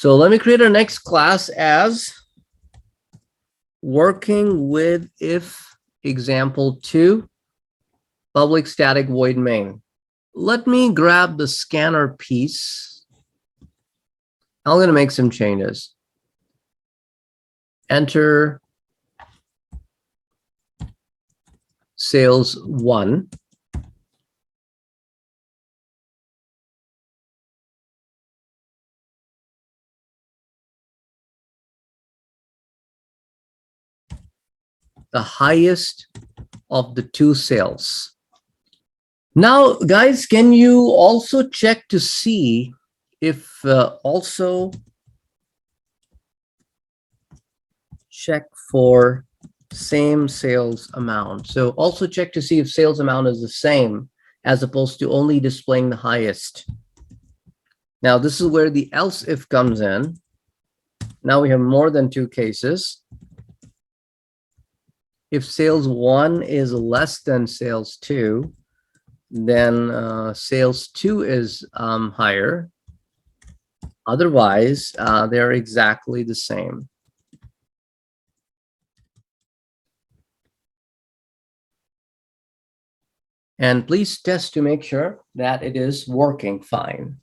So let me create our next class as working with if example 2 public static void main. Let me grab the scanner piece. I'm going to make some changes. Enter sales 1. The highest of the 2 sales. Now, guys, can you also check to see if also check for same sales amount? So also check to see if sales amount is the same as opposed to only displaying the highest. Now, this is where the else if comes in. Now we have more than 2 cases. If sales 1 is less than sales 2, then sales 2 is higher. Otherwise, they're exactly the same. And please test to make sure that it is working fine.